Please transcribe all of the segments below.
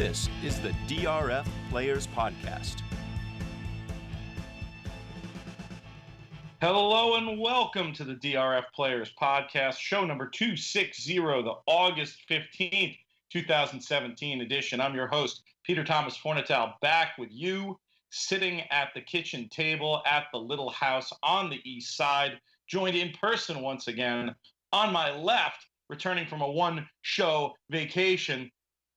This is the DRF Players Podcast. Hello and welcome to the DRF Players Podcast, show number 260, the August 15th, 2017 edition. I'm your host, Peter Thomas Fornatal, back with you, sitting at the kitchen table at the Little House on the East Side, joined in person once again. On my left, returning from a one-show vacation,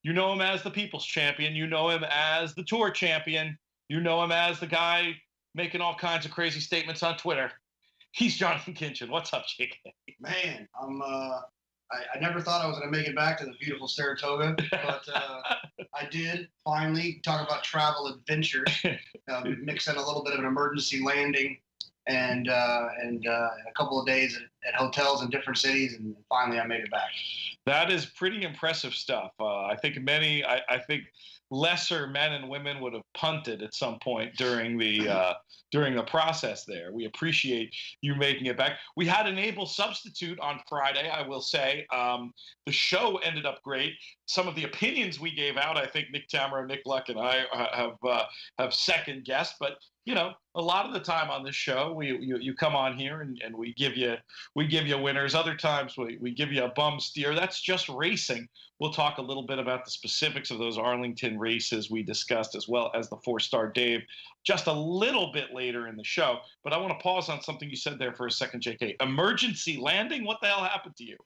you know him as the People's Champion. You know him as the Tour Champion. You know him as the guy making all kinds of crazy statements on Twitter. He's Jonathan Kinchin. What's up, JK? Man, I never thought I was going to make it back to the beautiful Saratoga, but I did finally. Talk about travel adventure. Mix in a little bit of an emergency landing and a couple of days at hotels in different cities, and finally I made it back. That is pretty impressive stuff. I think I think lesser men and women would have punted at some point during the process there. We appreciate you making it back. We had an able substitute on Friday, I will say. The show ended up great. Some of the opinions we gave out, I think Nick Tamara, Nick Luck, and I have second guessed, but you know, a lot of the time on this show, you come on here and we give you winners. Other times we give you a bum steer. That's just racing. We'll talk a little bit about the specifics of those Arlington races we discussed, as well as the Fourstardave, just a little bit later in the show. But I want to pause on something you said there for a second, JK. Emergency landing? What the hell happened to you?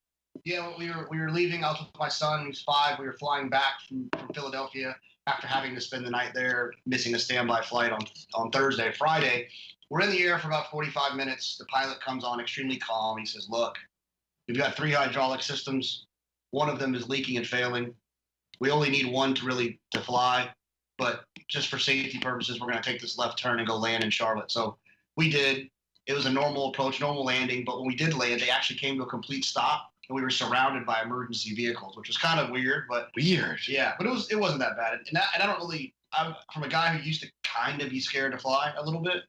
Yeah, we were leaving. I was with my son, who's 5. We were flying back from Philadelphia after having to spend the night there, missing a standby flight on Thursday. Friday, we're in the air for about 45 minutes. The pilot comes on extremely calm. He says, look, we've got 3 hydraulic systems. One of them is leaking and failing. We only need one to fly, but just for safety purposes, we're going to take this left turn and go land in Charlotte. So we did. It was a normal approach, normal landing, but when we did land, they actually came to a complete stop. And we were surrounded by emergency vehicles, which was kind of weird, but yeah, but it wasn't that bad. And I don't really, I'm from a guy who used to kind of be scared to fly a little bit.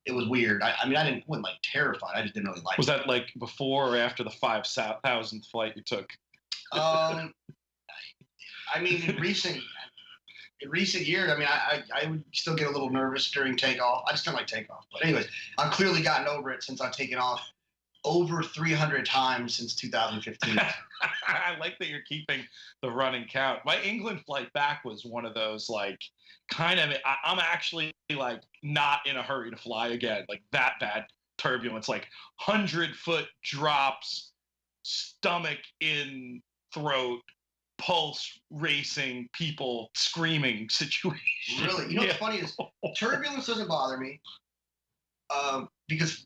It was weird. I wasn't like terrified. I just didn't really like it. Was that like before or after the 5,000th flight you took? I mean, in recent years, I mean, I would still get a little nervous during takeoff. I just don't like takeoff. But anyways, I've clearly gotten over it since I've taken off over 300 times since 2015. I like that you're keeping the running count. My England flight back was one of those, like, kind of, I'm actually, like, not in a hurry to fly again. Like, that bad turbulence, like, 100-foot drops, stomach in throat, pulse racing, people screaming situation. Really? You know what's funny is turbulence doesn't bother me because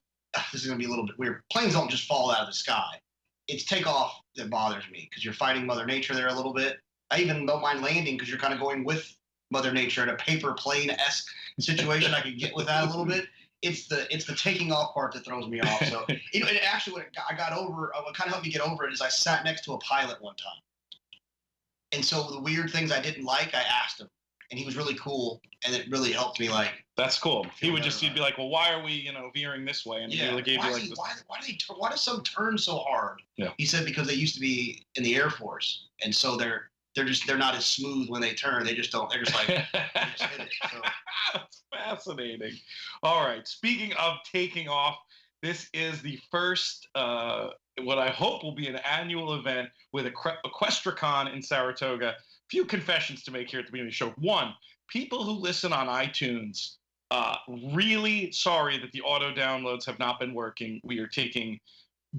this is going to be a little bit weird. Planes don't just fall out of the sky. It's takeoff that bothers me because you're fighting Mother Nature there a little bit. I even don't mind landing because you're kind of going with Mother Nature in a paper plane-esque situation. I could get with that a little bit. It's the taking off part that throws me off. So it actually, what kind of helped me get over it is I sat next to a pilot one time. And so the weird things I didn't like, I asked him. And he was really cool, and it really helped me, like... That's cool. He'd be like, well, why are we, veering this way? And yeah, why does some turn so hard? Yeah. He said because they used to be in the Air Force, and so they're not as smooth when they turn. They just don't. They're just like, they just hit it. So. That's fascinating. All right. Speaking of taking off, this is the first, what I hope will be an annual event with Equestricon in Saratoga. Few confessions to make here at the beginning of the show. One, people who listen on iTunes, really sorry that the auto downloads have not been working. We are taking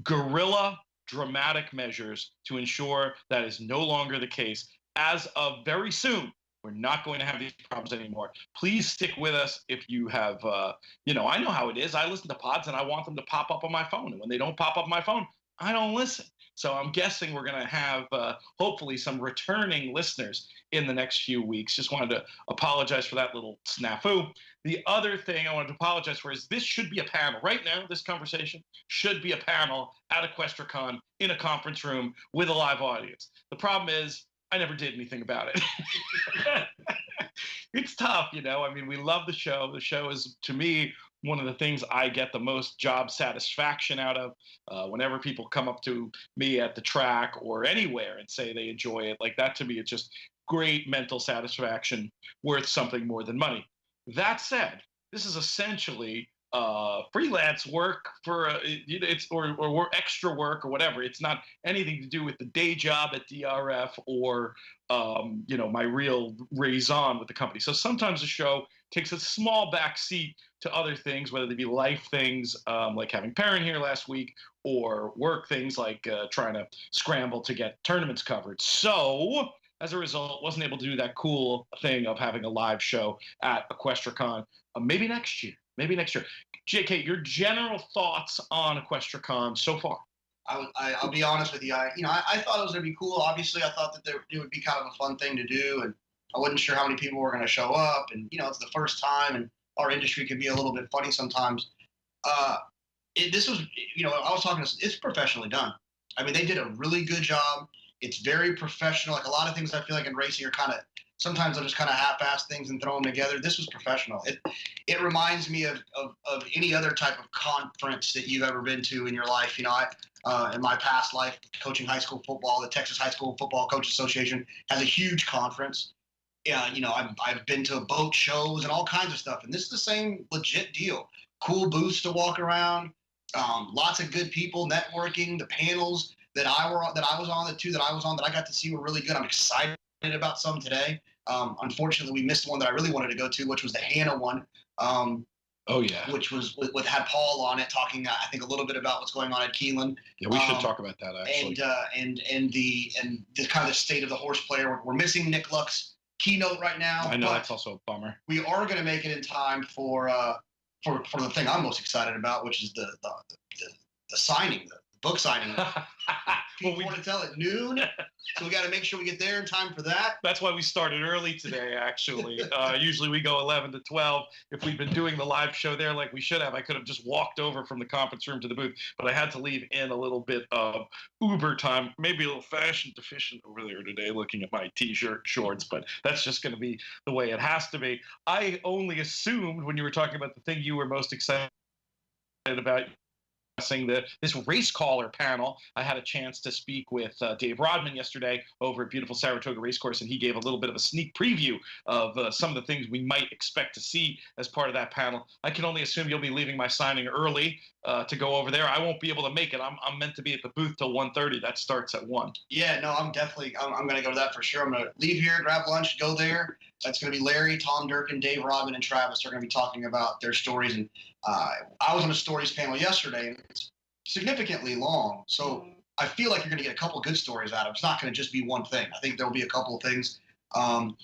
guerrilla dramatic measures to ensure that is no longer the case. As of very soon, we're not going to have these problems anymore. Please stick with us if you have, I know how it is. I listen to pods and I want them to pop up on my phone. And when they don't pop up on my phone, I don't listen. So I'm guessing we're going to have, hopefully, some returning listeners in the next few weeks. Just wanted to apologize for that little snafu. The other thing I wanted to apologize for is this should be a panel. Right now, this conversation should be a panel at Equestricon in a conference room with a live audience. The problem is I never did anything about it. It's tough, I mean, we love the show. The show is, to me, one of the things I get the most job satisfaction out of. Whenever people come up to me at the track or anywhere and say they enjoy it, like that to me, it's just, great mental satisfaction worth something more than money. That said, this is essentially freelance work for or extra work or whatever. It's not anything to do with the day job at DRF or my real raison with the company. So sometimes the show takes a small back seat to other things, whether they be life things like having Perrin here last week, or work things like trying to scramble to get tournaments covered. So as a result, wasn't able to do that cool thing of having a live show at Equestricon. Maybe next year. Maybe next year. JK, your general thoughts on Equestricon so far? I'll be honest with you. I thought it was going to be cool. Obviously, I thought that it would be kind of a fun thing to do, and I wasn't sure how many people were going to show up. And it's the first time, and our industry can be a little bit funny sometimes. This was, I was talking to. It's professionally done. I mean, they did a really good job. It's very professional. Like a lot of things, I feel like in racing are kind of. Sometimes I'll just kind of half-ass things and throw them together. This was professional. It reminds me of any other type of conference that you've ever been to in your life. In my past life, coaching high school football, the Texas High School Football Coaches Association has a huge conference. I've been to boat shows and all kinds of stuff, and this is the same legit deal. Cool booths to walk around, lots of good people, networking. The panels that I was on that I got to see were really good. I'm excited about some today. Unfortunately, we missed one that I really wanted to go to, which was the Hannah one. Oh yeah, which was had Paul on it talking, I think, a little bit about what's going on at Keeneland. Yeah, we should talk about that actually. And the kind of state of the horse player. We're missing Nick Luck's keynote right now. I know that's also a bummer. We are going to make it in time for the thing I'm most excited about, which is the signing, the book signing. People want to tell at noon, so we got to make sure we get there in time for that. That's why we started early today, actually. Usually we go 11 to 12. If we'd been doing the live show there like we should have, I could have just walked over from the conference room to the booth, but I had to leave in a little bit of Uber time, maybe a little fashion deficient over there today looking at my T-shirt shorts, but that's just going to be the way it has to be. I only assumed when you were talking about the thing you were most excited about, this race caller panel. I had a chance to speak with Dave Rodman yesterday over at beautiful Saratoga Racecourse, and he gave a little bit of a sneak preview of some of the things we might expect to see as part of that panel. I can only assume you'll be leaving my signing early to go over there. I won't be able to make it. I'm meant to be at the booth till 1:30. That starts at 1. Yeah, no, I'm going to go to that for sure. I'm going to leave here, grab lunch, go there. That's going to be Larry, Tom Durkin, Dave Rodman, and Travis are going to be talking about their stories. And I was on a stories panel yesterday, and it's significantly long. So I feel like you're going to get a couple good stories out of it. It's not going to just be one thing. I think there'll be a couple of things. I'm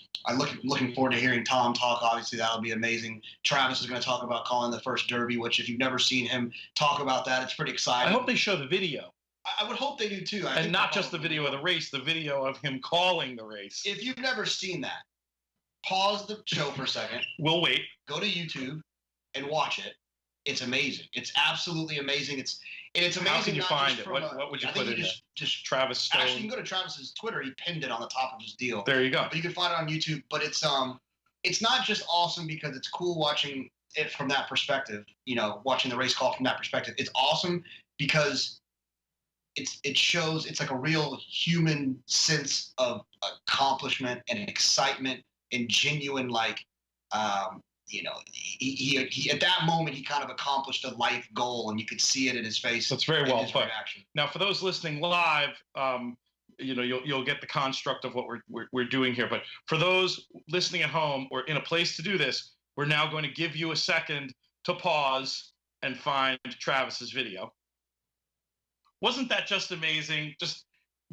looking forward to hearing Tom talk. Obviously, that'll be amazing. Travis is going to talk about calling the first Derby, which if you've never seen him talk about that, it's pretty exciting. I hope they show the video. I would hope they do too. And not just the video of the race, the video of him calling the race. If you've never seen that, pause the show for a second. We'll wait. Go to YouTube and watch it. It's amazing. It's absolutely amazing. It's amazing. How can you find it? What would you put in it? Just Travis Stone. Actually, you can go to Travis's Twitter. He pinned it on the top of his deal. There you go. But you can find it on YouTube. But it's not just awesome because it's cool watching it from that perspective. Watching the race call from that perspective. It's awesome because it shows it's like a real human sense of accomplishment and excitement and genuine he at that moment he kind of accomplished a life goal, and you could see it in his face. That's very well put. Now, for those listening live, you'll get the construct of what we're doing here. But for those listening at home or in a place to do this, we're now going to give you a second to pause and find Travis's video. Wasn't that just amazing? Just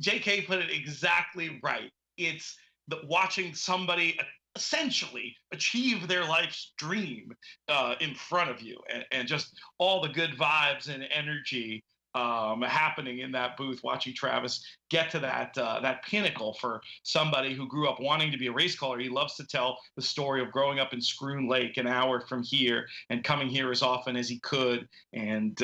JK put it exactly right. It's watching somebody essentially achieve their life's dream in front of you, and just all the good vibes and energy happening in that booth, watching Travis get to that pinnacle for somebody who grew up wanting to be a race caller. He loves to tell the story of growing up in Scroon Lake, an hour from here, and coming here as often as he could, and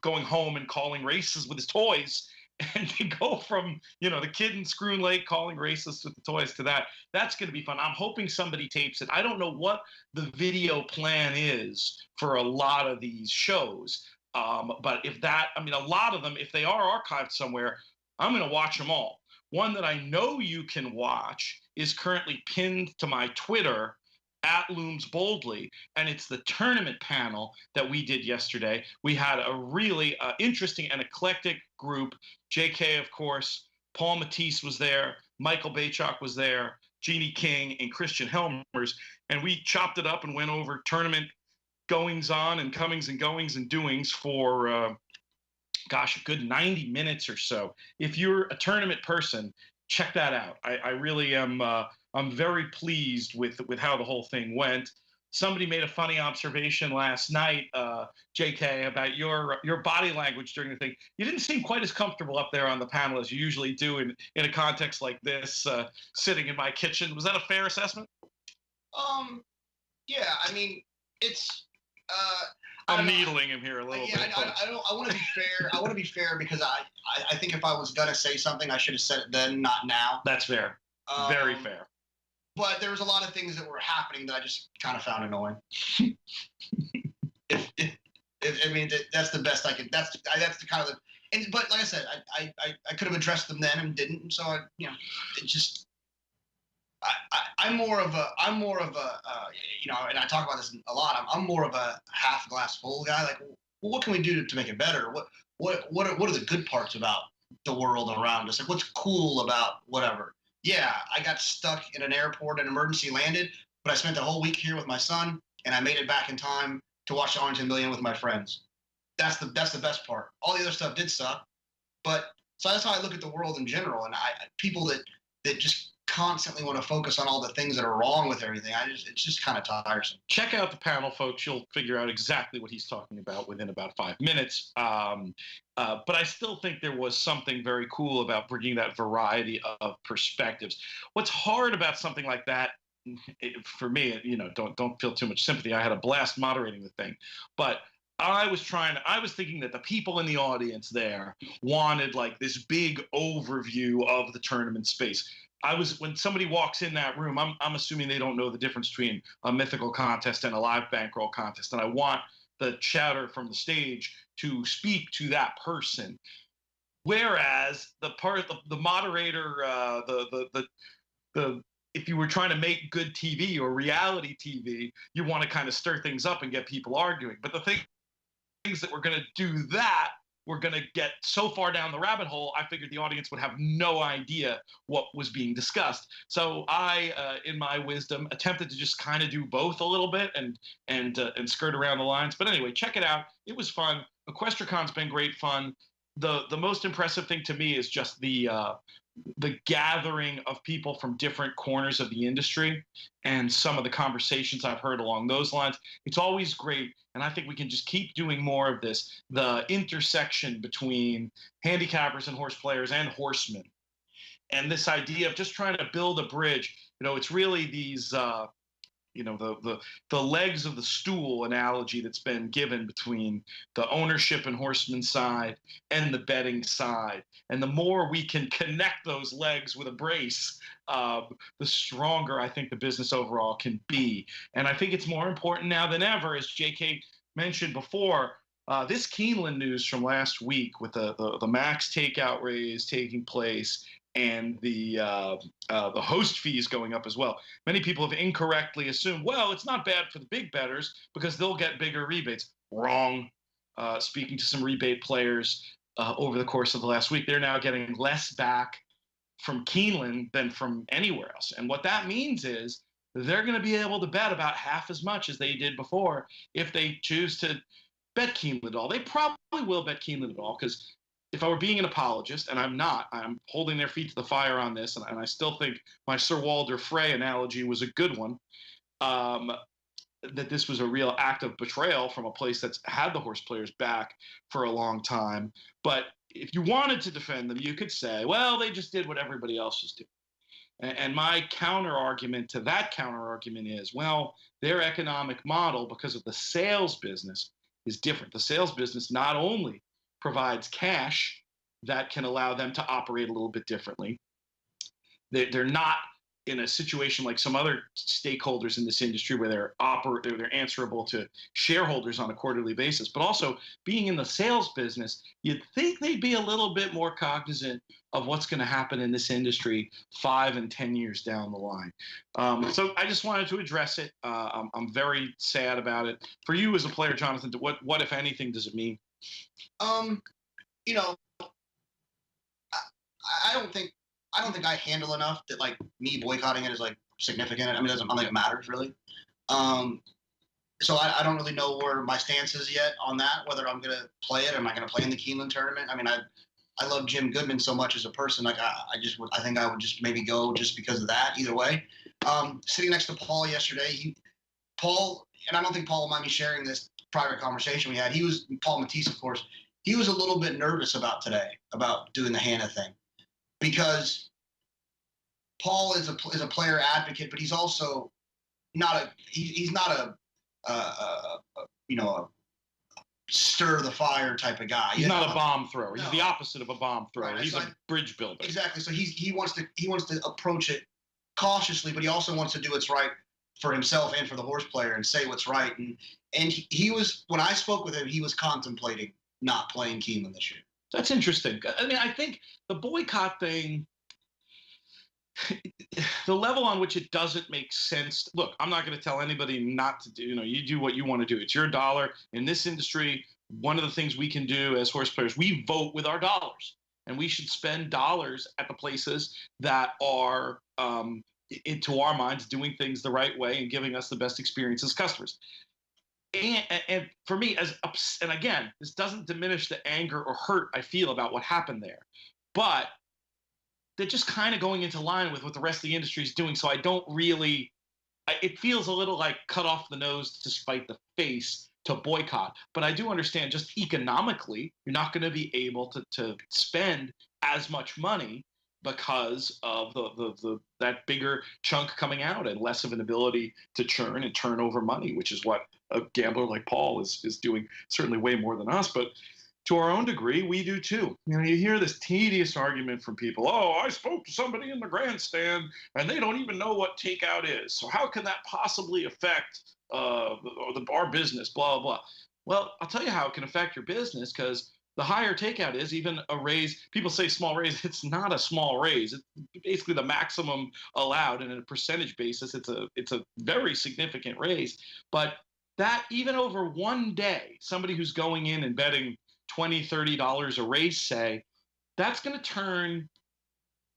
going home and calling races with his toys. And to go from, the kid in Scroon Lake calling races with the toys to that's going to be fun. I'm hoping somebody tapes it. I don't know what the video plan is for a lot of these shows. But a lot of them, if they are archived somewhere, I'm going to watch them all. one that I know you can watch is currently pinned to my Twitter at Looms Boldly, and it's the tournament panel that we did yesterday. We had a really interesting and eclectic group. JK, of course, Paul Matisse was there, Michael Bachok was there, Jeannie King, and Christian Helmers, and we chopped it up and went over tournament goings on and comings and goings and doings for a good 90 minutes or so. If you're a tournament person, check that out. I really am. I'm very pleased with how the whole thing went. Somebody made a funny observation last night, JK, about your body language during the thing. You didn't seem quite as comfortable up there on the panel as you usually do in a context like this, sitting in my kitchen. Was that a fair assessment? Yeah. I mean, it's. I'm needling him here a little bit. I want to be fair. I want to be fair because I think if I was gonna say something, I should have said it then, not now. That's fair. Very fair. But there was a lot of things that were happening that I just kind of found annoying. That's the best I could. That's the kind of the. And but like I said, I could have addressed them then and didn't. So it just. I'm more of a, and I talk about this a lot. I'm more of a half glass full guy. Like, well, what can we do to make it better? What are the good parts about the world around us? Like, what's cool about whatever? Yeah, I got stuck in an airport and emergency landed, but I spent the whole week here with my son, and I made it back in time to watch the Arlington Million with my friends. That's the best part. All the other stuff did suck, but so that's how I look at the world in general. And people that just constantly want to focus on all the things that are wrong with everything. It's just kind of tiresome. Check out the panel, folks. You'll figure out exactly what he's talking about within about 5 minutes. But I still think there was something very cool about bringing that variety of perspectives. What's hard about something like that, for me, don't feel too much sympathy. I had a blast moderating the thing, but I was thinking that the people in the audience there wanted like this big overview of the tournament space. When somebody walks in that room, I'm assuming they don't know the difference between a mythical contest and a live bankroll contest. And I want the chatter from the stage to speak to that person. Whereas the moderator, if you were trying to make good TV or reality TV, you want to kind of stir things up and get people arguing. But the things that we're going to do that, we're going to get so far down the rabbit hole, I figured the audience would have no idea what was being discussed. So I, in my wisdom, attempted to just kind of do both a little bit and skirt around the lines. But anyway, check it out. It was fun. Equestricon's been great fun. The most impressive thing to me is just the gathering of people from different corners of the industry and some of the conversations I've heard along those lines. It's always great, and I think we can just keep doing more of this, the intersection between handicappers and horse players and horsemen. And this idea of just trying to build a bridge, it's really these the legs of the stool analogy that's been given between the ownership and horseman side and the betting side. And the more we can connect those legs with a brace, the stronger I think the business overall can be. And I think it's more important now than ever, as JK mentioned before, this Keeneland news from last week with the max takeout raise taking place and the host fees going up as well. Many people have incorrectly assumed, well, it's not bad for the big bettors because they'll get bigger rebates. Wrong. Speaking to some rebate players over the course of the last week, they're now getting less back from Keeneland than from anywhere else. And what that means is they're going to be able to bet about half as much as they did before if they choose to bet Keeneland at all. They probably will bet Keeneland at all because if I were being an apologist, and I'm not, I'm holding their feet to the fire on this, and I still think my Sir Walter Frey analogy was a good one, that this was a real act of betrayal from a place that's had the horse players back for a long time. But if you wanted to defend them, you could say, well, they just did what everybody else is doing. And my counter-argument to that counter-argument is, well, their economic model, because of the sales business, is different. The sales business not only provides cash that can allow them to operate a little bit differently. They're not in a situation like some other stakeholders in this industry where they're answerable to shareholders on a quarterly basis, but also being in the sales business, you'd think they'd be a little bit more cognizant of what's going to happen in this industry 5 and 10 years down the line. So I just wanted to address it. I'm very sad about it. For you as a player, Jonathan, what if anything does it mean? You know, I don't think I handle enough that like me boycotting it is like significant. I mean, I don't think it matters really. So I don't really know where my stance is yet on that. Whether I'm gonna play it or am I gonna play in the Keeneland tournament? I mean, I love Jim Goodman so much as a person. Like I think I would just maybe go just because of that. Either way, sitting next to Paul yesterday, Paul, and I don't think Paul will mind me sharing this private conversation we had. Paul Matisse, of course. He was a little bit nervous about today, about doing the Hannah thing, because Paul is a player advocate, but he's also he's not a stir the fire type of guy. He's not a bomb thrower. He's the opposite of a bomb thrower. Right. He's a bridge builder. Exactly. So he wants to approach it cautiously, but he also wants to do what's right for himself and for the horse player and say what's right. And he was, when I spoke with him, he was contemplating not playing Keeneland this year. That's interesting. I mean, I think the boycott thing, the level on which it doesn't make sense. Look, I'm not going to tell anybody not to do, you do what you want to do. It's your dollar. In this industry, one of the things we can do as horse players, we vote with our dollars. And we should spend dollars at the places that are, into our minds, doing things the right way and giving us the best experience as customers. And for me, and again, this doesn't diminish the anger or hurt I feel about what happened there, but they're just kind of going into line with what the rest of the industry is doing. So I don't really, it feels a little like cut off the nose to spite the face to boycott. But I do understand just economically, you're not going to be able to spend as much money because of that bigger chunk coming out and less of an ability to churn and turn over money, which is what a gambler like Paul is doing, certainly way more than us. But to our own degree, we do too. You hear this tedious argument from people. Oh, I spoke to somebody in the grandstand and they don't even know what takeout is. So how can that possibly affect our business, blah, blah. Well, I'll tell you how it can affect your business, because the higher takeout is, even a raise, people say small raise, it's not a small raise. It's basically the maximum allowed, and on a percentage basis, it's a very significant raise. But that, even over one day, somebody who's going in and betting $20, $30 a race, say, that's going to turn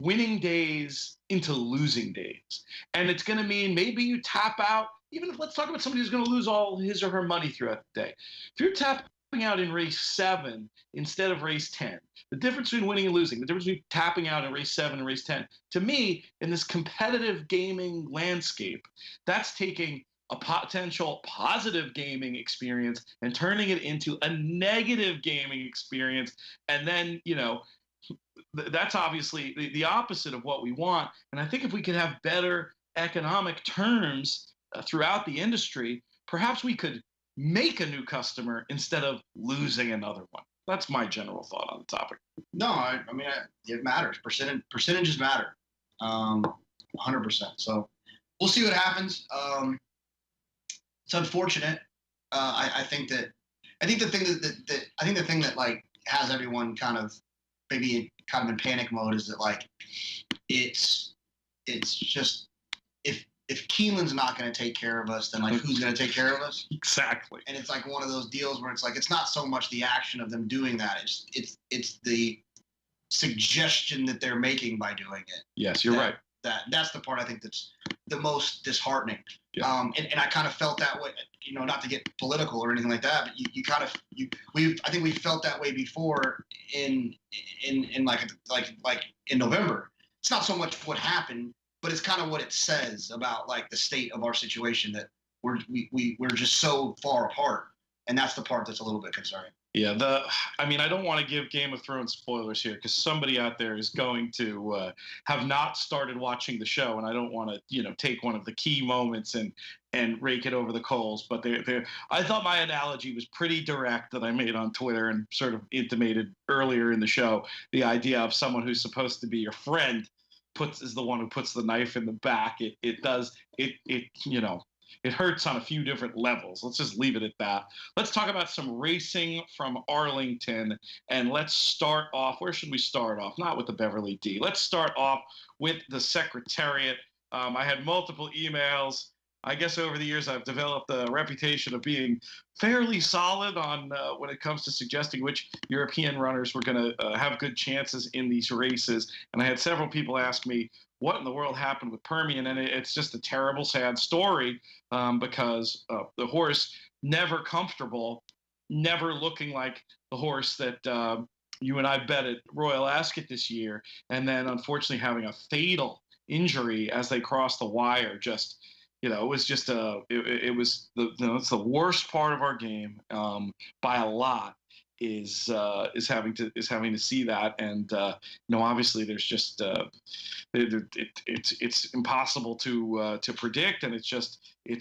winning days into losing days. And it's going to mean maybe you tap out, even if, let's talk about somebody who's going to lose all his or her money throughout the day. If you're tapping out in race 7 instead of race 10, the difference between winning and losing, the difference between tapping out in race 7 and race 10, to me, in this competitive gaming landscape, that's taking a potential positive gaming experience and turning it into a negative gaming experience. And then, that's obviously the opposite of what we want. And I think if we could have better economic terms throughout the industry, perhaps we could make a new customer instead of losing another one. That's my general thought on the topic. No, I mean, it matters. Percentages matter, 100%. So we'll see what happens. It's unfortunate. I think the thing that like has everyone kind of maybe kind of in panic mode is that like it's just if Keeneland's not going to take care of us, then like who's going to take care of us? Exactly. And it's like one of those deals where it's like it's not so much the action of them doing that; it's the suggestion that they're making by doing it. Yes, you're right. That's the part I think that's the most disheartening. Yeah. And I kind of felt that way, not to get political or anything like that, but I think we felt that way before in like in November. It's not so much what happened, but it's kind of what it says about like the state of our situation, that we're just so far apart, and that's the part that's a little bit concerning. Yeah, I don't want to give Game of Thrones spoilers here, because somebody out there is going to have not started watching the show, and I don't want to, take one of the key moments and rake it over the coals. But I thought my analogy was pretty direct that I made on Twitter and sort of intimated earlier in the show, the idea of someone who's supposed to be your friend is the one who puts the knife in the back. It hurts on a few different levels. Let's just leave it at that. Let's talk about some racing from Arlington, and let's start off. Where should we start off? Not with the Beverly D. Let's start off with the Secretariat. I had multiple emails. I guess over the years I've developed a reputation of being fairly solid on when it comes to suggesting which European runners were going to have good chances in these races. And I had several people ask me, what in the world happened with Permian? And it's just a terrible, sad story because the horse, never comfortable, never looking like the horse that you and I bet at Royal Ascot this year, and then unfortunately having a fatal injury as they crossed the wire. Just, it was just it's the worst part of our game by a lot is having to see that. And obviously there's just it's impossible to predict, and it's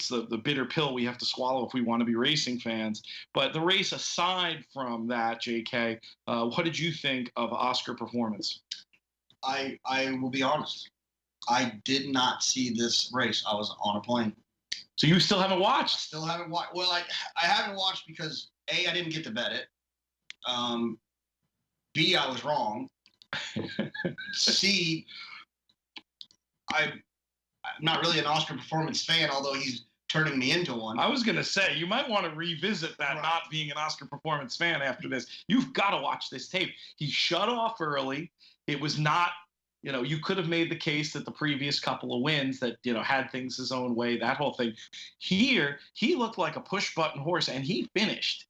the bitter pill we have to swallow if we want to be racing fans. But the race aside from that, JK, what did you think of Oscar Performance? I will be honest, I did not see this race. I was on a plane. So you still haven't watched? Still haven't watched. Well, I haven't watched because A, I didn't get to bet it. B, I was wrong. C, I'm not really an Oscar Performance fan, although he's turning me into one. I was going to say, you might want to revisit that, right, not being an Oscar Performance fan after this. You've got to watch this tape. He shut off early. It was not, you could have made the case that the previous couple of wins that, had things his own way, that whole thing. Here, he looked like a push-button horse, and he finished.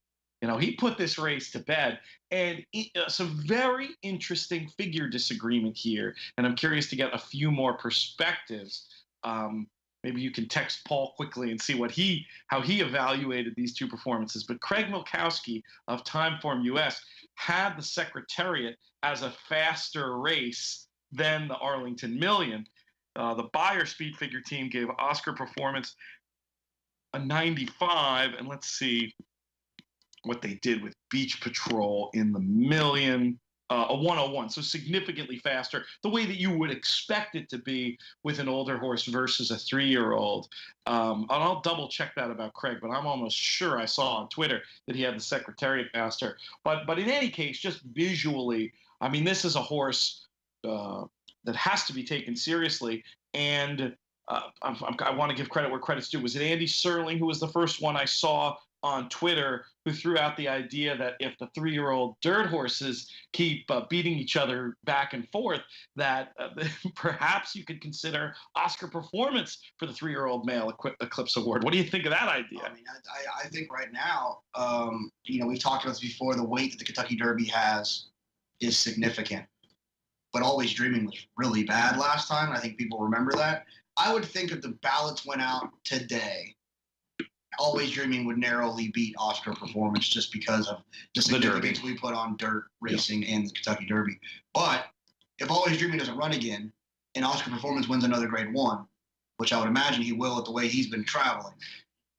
He put this race to bed, and some very interesting figure disagreement here. And I'm curious to get a few more perspectives. Maybe you can text Paul quickly and see how he evaluated these two performances. But Craig Milkowski of Timeform US had the Secretariat as a faster race than the Arlington Million. The Bayer Speed Figure team gave Oscar Performance a 95, and let's see what they did with Beach Patrol in the Million, a 101, so significantly faster, the way that you would expect it to be with an older horse versus a 3-year-old. And I'll double check that about Craig, but I'm almost sure I saw on Twitter that he had the Secretariat faster. But in any case, just visually, I mean, this is a horse that has to be taken seriously. And I want to give credit where credit's due. Was it Andy Serling who was the first one I saw on Twitter who threw out the idea that if the 3-year-old dirt horses keep beating each other back and forth, that perhaps you could consider Oscar Performance for the 3-year-old male Eclipse Award. What do you think of that idea? I mean, I think right now, we've talked about this before, the weight that the Kentucky Derby has is significant. But Always Dreaming was really bad last time. I think people remember that. I would think if the ballots went out today, Always Dreaming would narrowly beat Oscar Performance just because of the significance we put on dirt racing and the Kentucky Derby. But if Always Dreaming doesn't run again and Oscar Performance wins another Grade 1, which I would imagine he will at the way he's been traveling,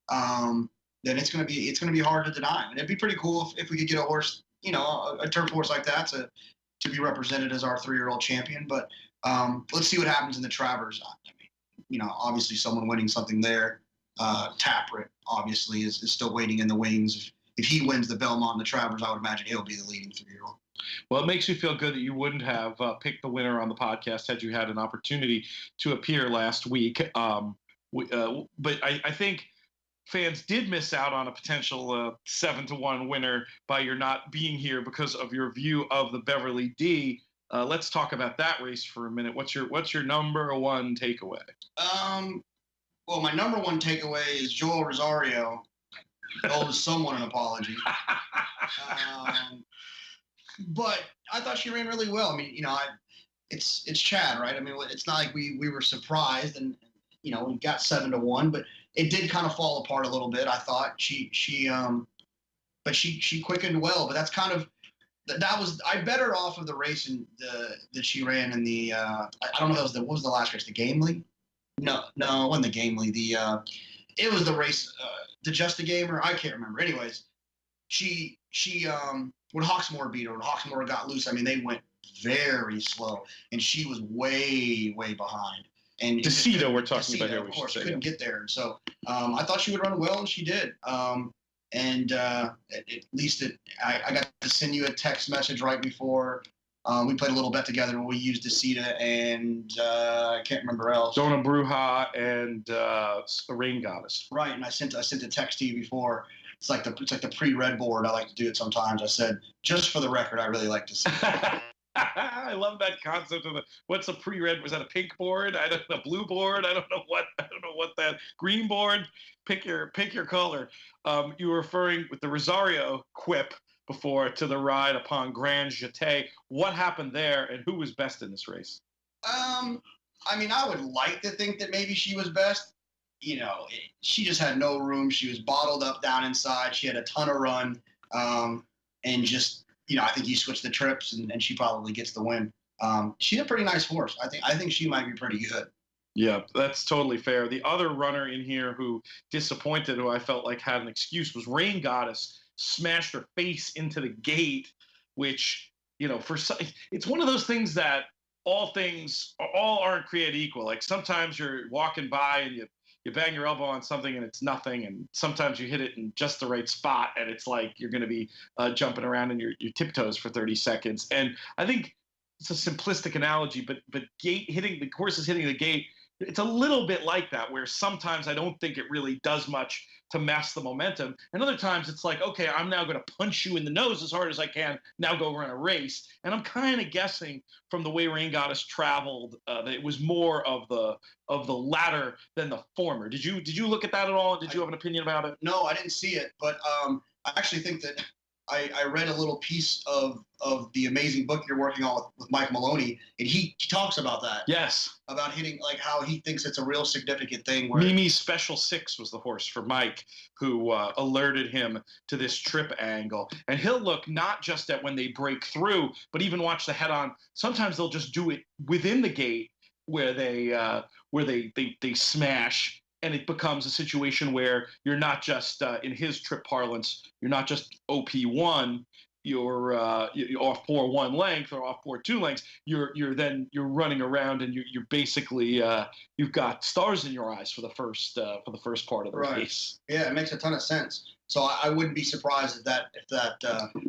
then it's going to be hard to deny. And it'd be pretty cool if we could get a horse, a turf horse like that to be represented as our 3-year-old champion. But let's see what happens in the Travers. Obviously someone winning something there. Tappert obviously is still waiting in the wings. If he wins the Belmont and the Travers, I would imagine he'll be the leading 3-year-old. Well, it makes me feel good that you wouldn't have picked the winner on the podcast had you had an opportunity to appear last week. But I think fans did miss out on a potential 7-1 winner by your not being here because of your view of the Beverly D. Let's talk about that race for a minute. What's your number one takeaway? Well, my number one takeaway is Joel Rosario owes someone an apology. But I thought she ran really well. I mean, it's Chad, right? I mean, it's not like we were surprised and we got 7-1, but it did kind of fall apart a little bit. I thought she quickened well, but that's kind of I bet her off of the race that she ran in the I don't know what was the last race, the Gamely? No, it wasn't the Gamely. It was the race, the Just a Gamer. I can't remember. Anyways, she when Hawksmoor beat her, when Hawksmoor got loose, I mean, they went very slow, and she was way behind. And DeCito, we're talking about here. Of course, couldn't get there. And so I thought she would run well, and she did. And at least I got to send you a text message right before we played a little bet together where we used DeCito and I can't remember else. Donna Bruja and Rain Goddess. Right, and I sent a text to you before. It's like the pre-red board. I like to do it sometimes. I said, just for the record, I really like to see. I love that concept of what's a pre-red? Was that a pink board? I don't know, blue board. I don't know what that green board. Pick your color. You were referring with the Rosario quip before to the ride upon Grand Jeté. What happened there, and who was best in this race? I mean, I would like to think that maybe she was best. You know, she just had no room. She was bottled up down inside. She had a ton of run, and just, you know, I think you switch the trips, and she probably gets the win. She's a pretty nice horse. I think she might be pretty good. Yeah, that's totally fair. The other runner in here who disappointed, who I felt like had an excuse, was Rain Goddess. Smashed her face into the gate, which, you know, it's one of those things that all aren't created equal. Like sometimes you're walking by and you bang your elbow on something and it's nothing, and sometimes you hit it in just the right spot and it's like you're going to be jumping around in your tiptoes for 30 seconds. And I think it's a simplistic analogy, but the horses hitting the gate, it's a little bit like that, where sometimes I don't think it really does much to mess the momentum. And other times it's like, okay, I'm now going to punch you in the nose as hard as I can, now go run a race. And I'm kind of guessing from the way Rain Goddess traveled that it was more of the latter than the former. Did you look at that at all? Did you have an opinion about it? No, I didn't see it, but I actually think that I read a little piece of the amazing book you're working on with Mike Maloney, and he talks about that. Yes. About hitting, like how he thinks it's a real significant thing. Where Mimi's Special 6 was the horse for Mike, who alerted him to this trip angle. And he'll look not just at when they break through, but even watch the head-on. Sometimes they'll just do it within the gate where they smash. And it becomes a situation where you're not just, in his trip parlance, you're not just OP1, you're off 4-1 length or off 4-2 lengths. You're running around and you're basically you've got stars in your eyes for the first part of the race. Yeah, it makes a ton of sense. So I wouldn't be surprised if that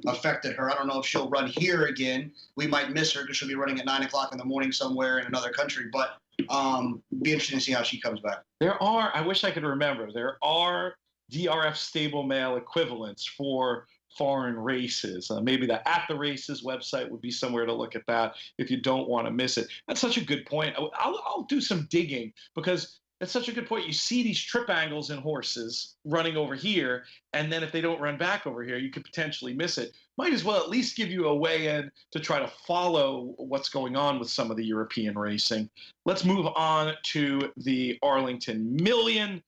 affected her. I don't know if she'll run here again. We might miss her because she'll be running at 9 o'clock in the morning somewhere in another country. But be interesting to see how she comes back. I wish I could remember, there are DRF stable mail equivalents for foreign races. Maybe the At the Races website would be somewhere to look at that if you don't want to miss it. That's such a good point. I'll do some digging, because that's such a good point. You see these trip angles in horses running over here, and then if they don't run back over here, you could potentially miss it. Might as well at least give you a way in to try to follow what's going on with some of the European racing. Let's move on to the Arlington Million.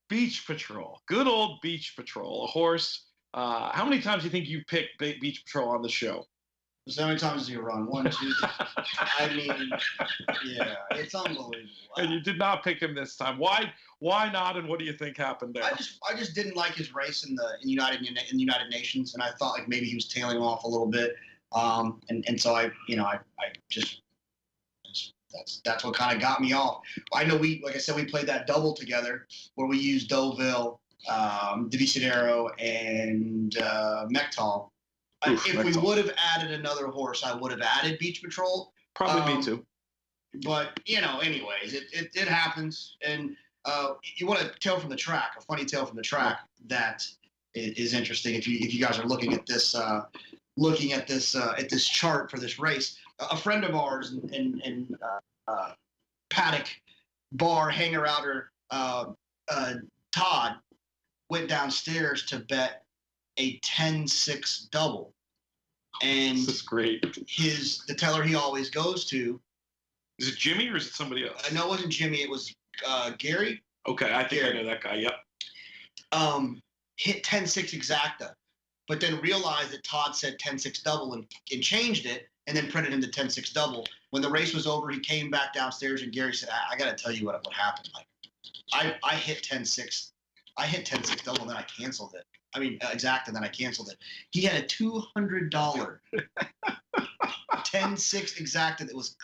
Beach Patrol. Good old Beach Patrol. A horse. How many times do you think you've picked Beach Patrol on the show? So many times do you run? 1, 2, 3. I mean, yeah, it's unbelievable. And you did not pick him this time. Why not? And what do you think happened there? I just didn't like his race in United Nations, and I thought like maybe he was tailing off a little bit. And so I just that's what kind of got me off. I know like I said, we played that double together where we used Deauville, Divisadero, and Mektal. If we would have added another horse, I would have added Beach Patrol. Probably me too. But, anyways, it happens. And you want a tale from the track, a funny tale from the track that is interesting. If you guys are looking at this chart for this race, a friend of ours in paddock bar hanger outer, Todd, went downstairs to bet a 10-6 double. And this is great. The teller he always goes to. Is it Jimmy or is it somebody else? No, it wasn't Jimmy. It was Gary. Okay, I think I know that guy. Yep. Hit 10-6 exacta, but then realized that Todd said 10-6 double and changed it, and then printed into 10-6 double. When the race was over, he came back downstairs, and Gary said, "I got to tell you what happened. Like, I hit 10-6. I hit 10-6 double, and then I canceled it. I mean, exact, and then I canceled it. He had a $200 10-6 exacted. It was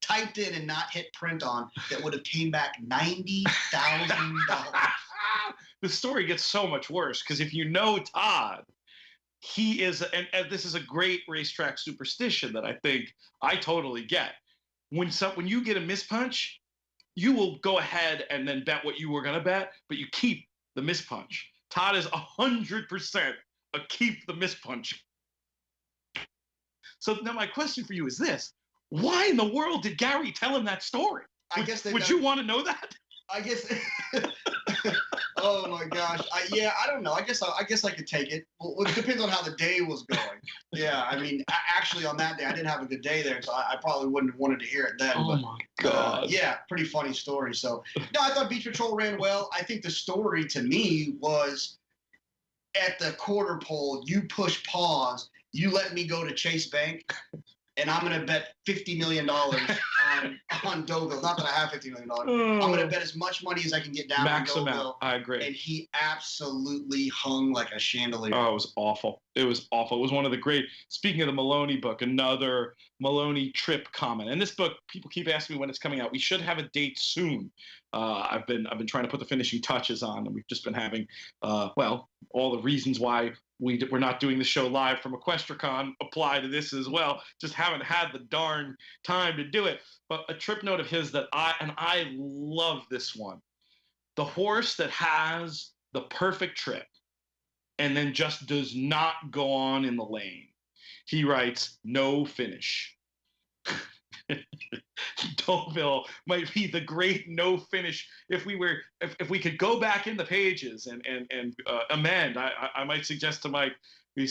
typed in and not hit print on. That would have came back $90,000. The story gets so much worse because if you know Todd, he is, and this is a great racetrack superstition that I think I totally get. When you get a mispunch, you will go ahead and then bet what you were going to bet, but you keep the mispunch. Todd is 100% a keep the mispunch. So now my question for you is this: why in the world did Gary tell him that story? Would you want to know that? I guess. Oh my gosh. I don't know. I guess I could take it. Well, it depends on how the day was going. Yeah, I mean, actually on that day I didn't have a good day there, so I probably wouldn't have wanted to hear it then. Oh my God. Yeah, pretty funny story. So no, I thought Beach Patrol ran well. I think the story to me was at the quarter pole, you push pause, you let me go to Chase Bank, and I'm going to bet $50 million on Deauville. Not that I have $50 million. I'm going to bet as much money as I can get down Max on Deauville. amount. I agree. And he absolutely hung like a chandelier. Oh, it was awful. It was awful. It was one of the great, speaking of the Maloney book, another Maloney trip comment. And this book, people keep asking me when it's coming out. We should have a date soon. I've been trying to put the finishing touches on, and we've just been having, all the reasons why we're not doing the show live from Equestricon apply to this as well. Just haven't had the darn time to do it. But a trip note of his that I love this one. The horse that has the perfect trip and then just does not go on in the lane. He writes, no finish. Deauville might be the great no finish. If we could go back in the pages and amend, I might suggest to Mike, we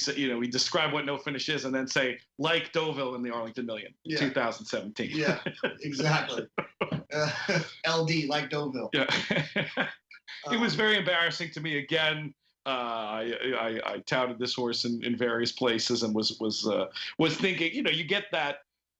describe what no finish is and then say, like Deauville in the Arlington Million, 2017. Yeah, exactly. LD, like Deauville. Yeah. It was very embarrassing to me again. I touted this horse in various places and was thinking, you get that.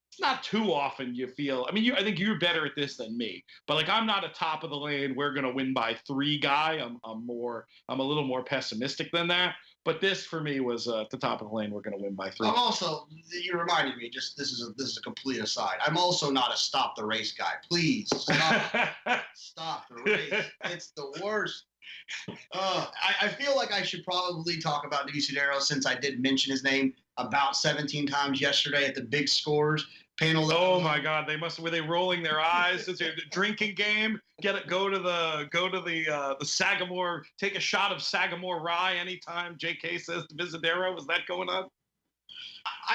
It's not too often you feel. I mean, I think you're better at this than me. But like, I'm not a top of the lane, we're gonna win by 3 guy. I'm a little more pessimistic than that. But this for me was at the top of the lane, we're gonna win by 3. I'm also, you reminded me. Just this is a complete aside. I'm also not a stop the race guy. Please stop the race. It's the worst. I feel like I should probably talk about Desidero since I did mention his name about 17 times yesterday at the big scores panel. Oh my God, were they rolling their eyes? Is it a drinking game? Go to the Sagamore, take a shot of Sagamore rye anytime JK says Desidero. Was that going on?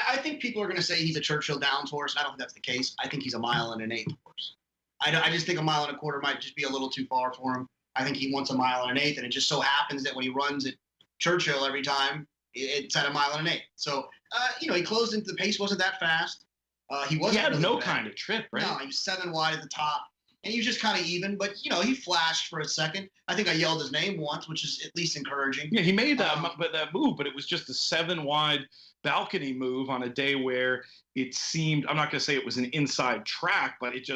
I think people are going to say he's a Churchill Downs horse. I don't think that's the case. I think he's a 1 1/8 horse. I just think 1 1/4 might just be a little too far for him. I think he wants 1 1/8, and it just so happens that when he runs at Churchill every time, it's at 1 1/8. So, he closed into the pace, wasn't that fast. He had no kind of trip, right? No, he was 7 wide at the top, and he was just kind of even. But he flashed for a second. I think I yelled his name once, which is at least encouraging. Yeah, he made that move, but it was just a 7 wide balcony move on a day where it seemed. I'm not going to say it was an inside track, but it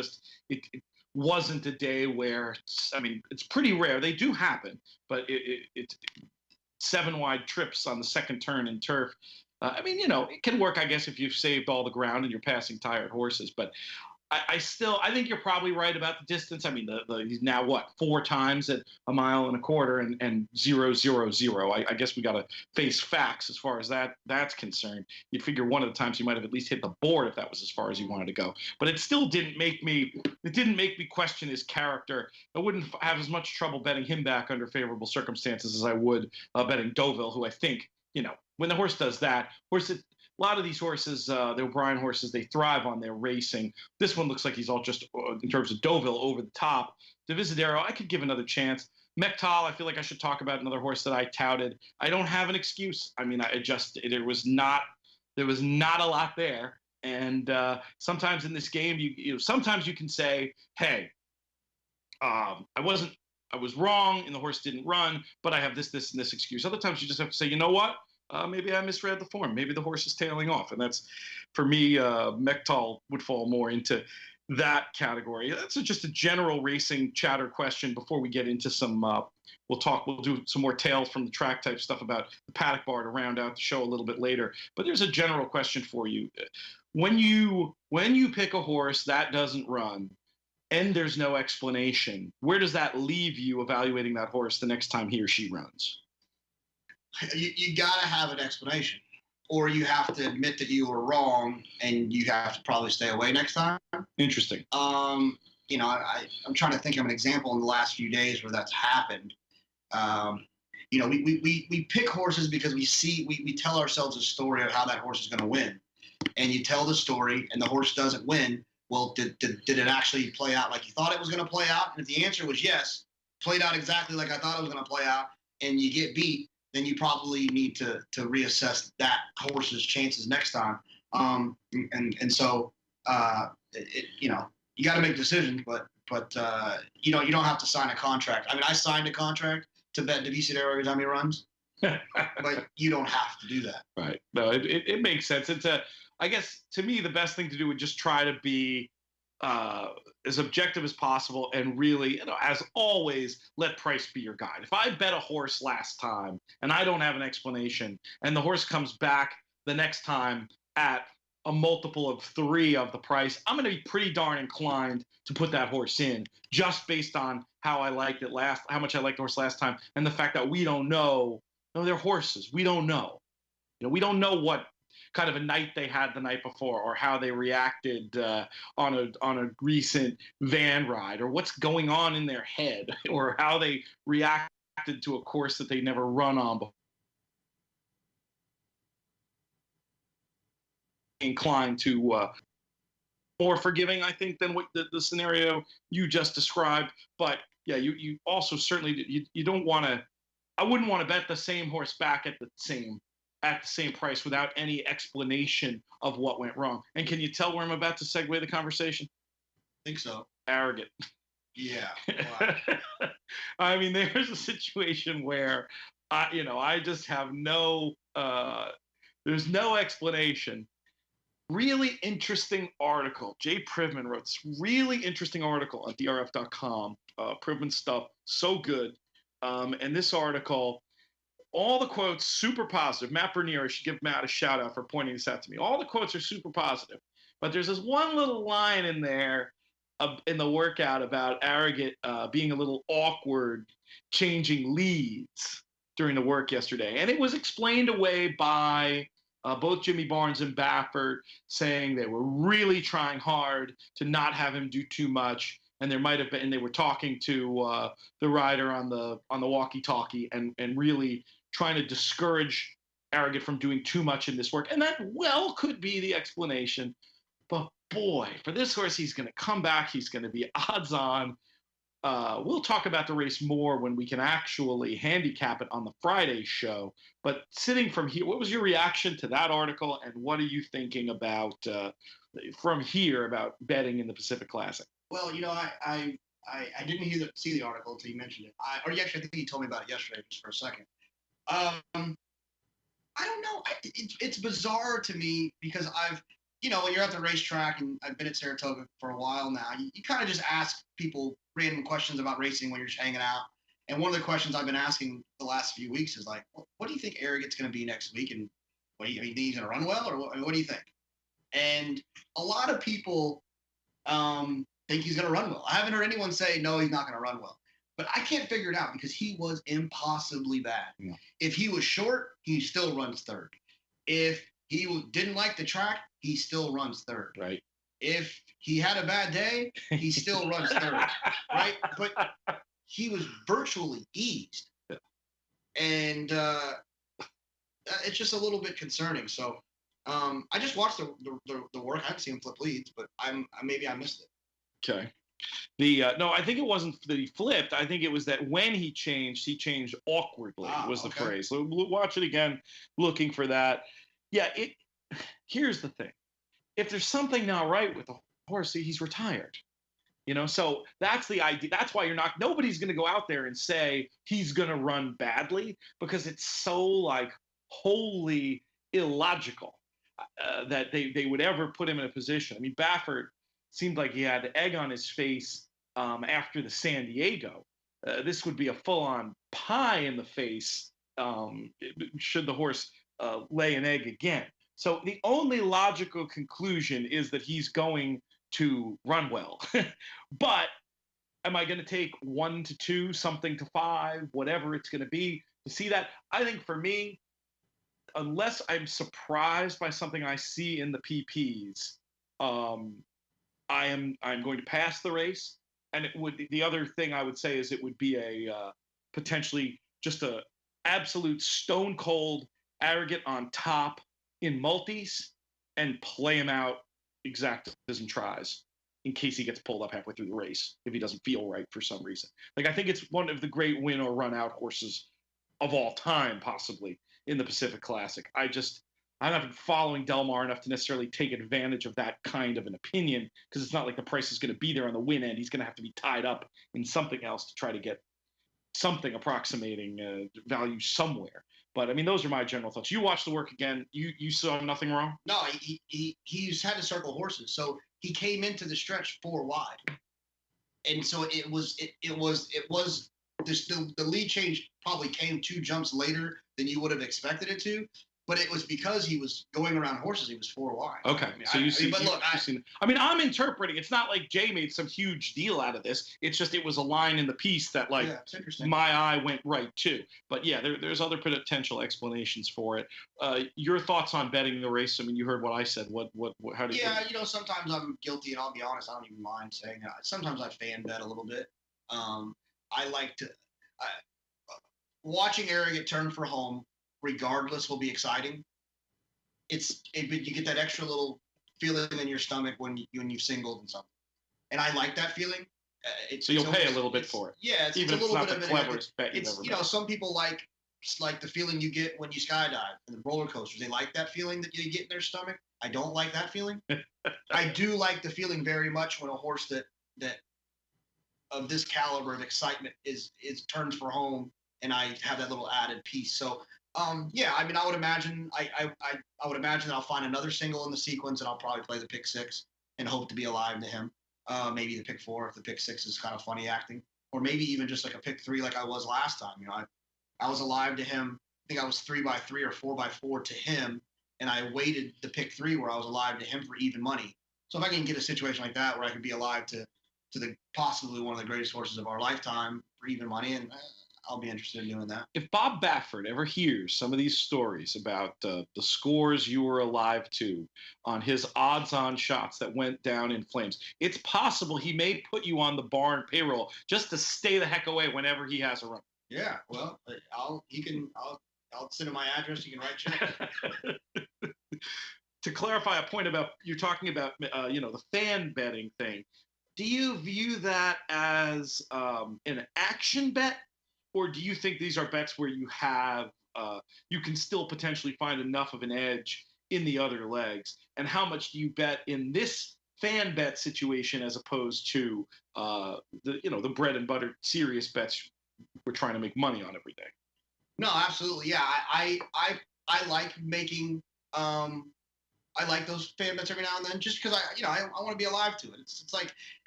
wasn't a day where. I mean, it's pretty rare. They do happen, but it's 7 wide trips on the second turn in turf. It can work, I guess, if you've saved all the ground and you're passing tired horses. But I think you're probably right about the distance. I mean, he's now 4 times at 1 1/4 and 0 0 0. I guess we got to face facts as far as that's concerned. You'd figure one of the times he might have at least hit the board if that was as far as he wanted to go. But it still didn't make me question his character. I wouldn't have as much trouble betting him back under favorable circumstances as I would betting Deauville, who I think, when the horse does that, a lot of these horses, the O'Brien horses, they thrive on their racing. This one looks like he's all just, in terms of Deauville, over the top. Desidero, I could give another chance. Mektal, I feel like I should talk about another horse that I touted. I don't have an excuse. I mean, there was not a lot there. And sometimes in this game, sometimes you can say, hey, I was wrong and the horse didn't run, but I have this, and this excuse. Other times you just have to say, you know what? Maybe I misread the form. Maybe the horse is tailing off. And that's, for me, Mektal would fall more into that category. That's just a general racing chatter question before we get into some. We'll do some more tales from the track type stuff about the paddock bar to round out the show a little bit later. But there's a general question for you. When you pick a horse that doesn't run and there's no explanation, where does that leave you evaluating that horse the next time he or she runs? You got to have an explanation, or you have to admit that you were wrong and you have to probably stay away next time. Interesting. I'm trying to think of an example in the last few days where that's happened. We pick horses because we tell ourselves a story of how that horse is going to win, and you tell the story and the horse doesn't win. Well, did it actually play out like you thought it was going to play out? And if the answer was yes, played out exactly like I thought it was going to play out, and you get beat, then you probably need to reassess that horse's chances next time. So you got to make decisions, but you don't have to sign a contract. I mean, I signed a contract to bet Divisadero every time he runs, but you don't have to do that. Right. No, it makes sense. I guess to me, the best thing to do would just try to be as objective as possible, and really, as always, let price be your guide. If I bet a horse last time and I don't have an explanation, and the horse comes back the next time at a multiple of 3 of the price, I'm going to be pretty darn inclined to put that horse in, just based on how much I liked the horse last time, and the fact that we don't know. They're horses. We don't know. We don't know what kind of a night they had the night before, or how they reacted on a recent van ride, or what's going on in their head, or how they reacted to a course that they never run on before. Inclined to more forgiving, I think, than what the scenario you just described. But yeah, you also certainly you don't want to. I wouldn't want to bet the same horse back at the same price without any explanation of what went wrong. And can you tell where I'm about to segue the conversation? I think so. Arrogant. Yeah. Wow. I mean, there's a situation where I just have there's no explanation. Really interesting article. Jay Privman wrote this really interesting article on DRF.com. Privman stuff, so good. And this article, all the quotes super positive. Matt Bernier, I should give Matt a shout out for pointing this out to me. All the quotes are super positive, but there's this one little line in there in the workout about Arrogant being a little awkward changing leads during the work yesterday, and it was explained away by both Jimmy Barnes and Baffert, saying they were really trying hard to not have him do too much. And there might have been, and they were talking to the rider on the walkie-talkie and really trying to discourage Arrogant from doing too much in this work. And that well could be the explanation. But boy, for this horse, he's going to come back. He's going to be odds on. We'll talk about the race more when we can actually handicap it on the Friday show. But sitting from here, what was your reaction to that article, and what are you thinking about from here about betting in the Pacific Classic? Well, I didn't see the article until you mentioned it. I think you told me about it yesterday, just for a second. I don't know. It's bizarre to me because when you're at the racetrack, and I've been at Saratoga for a while now, you kind of just ask people random questions about racing when you're just hanging out. And one of the questions I've been asking the last few weeks is like, what do you think Arrogant's going to be next week? And do you think he's going to run well, or what do you think? And a lot of people think he's going to run well. I haven't heard anyone say, no, he's not going to run well. But I can't figure it out because he was impossibly bad. Yeah. If he was short, he still runs third. If he didn't like the track, he still runs third. Right. If he had a bad day, he still runs third. Right. But he was virtually eased. Yeah. And it's just a little bit concerning. So I just watched the work. I haven't seen him flip leads, but maybe I missed it. Okay. No, I think it wasn't that he flipped. I think it was that when he changed awkwardly was the phrase. So we'll watch it again, looking for that. Yeah, here's the thing. If there's something not right with the horse, he's retired. So that's the idea. That's why nobody's going to go out there and say he's going to run badly, because it's so wholly illogical that they would ever put him in a position. I mean, Baffert seemed like he had egg on his face after the San Diego. This would be a full-on pie in the face should the horse lay an egg again. So the only logical conclusion is that he's going to run well. But am I going to take 1 to 2, something to 5, whatever it's going to be to see that? I think for me, unless I'm surprised by something I see in the PPs, I'm going to pass the race. And it would, the other thing I would say is it would be a potentially just a absolute stone cold arrogant on top in multis and play him out exact as and tries in case he gets pulled up halfway through the race if he doesn't feel right for some reason. Like, I think it's one of the great win or run out horses of all time, possibly in the Pacific Classic. I'm not been following Del Mar enough to necessarily take advantage of that kind of an opinion, because it's not like the price is going to be there on the win end. He's going to have to be tied up in something else to try to get something approximating value somewhere. But I mean, those are my general thoughts. You watched the work again. You saw nothing wrong? No, he's had to circle horses. So he came into the stretch 4 wide, and so it was the lead change probably came 2 jumps later than you would have expected it to. But it was because he was going around horses. He was 4 wide. Okay, so you see. But look, I'm interpreting. It's not like Jay made some huge deal out of this. It's just it was a line in the piece that my eye went right to. But yeah, there's other potential explanations for it. Your thoughts on betting the race? I mean, you heard what I said. How do you? Yeah, sometimes I'm guilty, and I'll be honest, I don't even mind saying that. Sometimes I fan bet a little bit. I like to watching Arrogant turn for home, regardless, will be exciting. But you get that extra little feeling in your stomach when you've singled and something, and I like that feeling. So you'll pay a little bit for it. Yeah, even if it's not the cleverest bet you've ever made. Some people like the feeling you get when you skydive and the roller coasters. They like that feeling that you get in their stomach. I don't like that feeling. I do like the feeling very much when a horse that of this caliber of excitement is turns for home, and I have that little added piece. So. Yeah, I mean, I would imagine I would imagine that I'll find another single in the sequence, and I'll probably play the pick 6 and hope to be alive to him. Maybe the pick 4 if the pick 6 is kind of funny acting, or maybe even just like a pick 3 like I was last time. I was alive to him. I think I was 3x3 or 4x4 to him, and I waited the pick 3 where I was alive to him for even money. So if I can get a situation like that where I could be alive to the possibly one of the greatest horses of our lifetime for even money, and I'll be interested in doing that. If Bob Baffert ever hears some of these stories about the scores you were alive to on his odds-on shots that went down in flames, it's possible he may put you on the barn payroll just to stay the heck away whenever he has a run. Yeah, well, I'll send him my address. You can write checks. To clarify a point about you're talking about, the fan betting thing. Do you view that as an action bet? Or do you think these are bets where you have you can still potentially find enough of an edge in the other legs? And how much do you bet in this fan bet situation as opposed to the bread and butter serious bets we're trying to make money on every day? No, absolutely, yeah. I like making I like those fan bets every now and then, just because I want to be alive to it. It's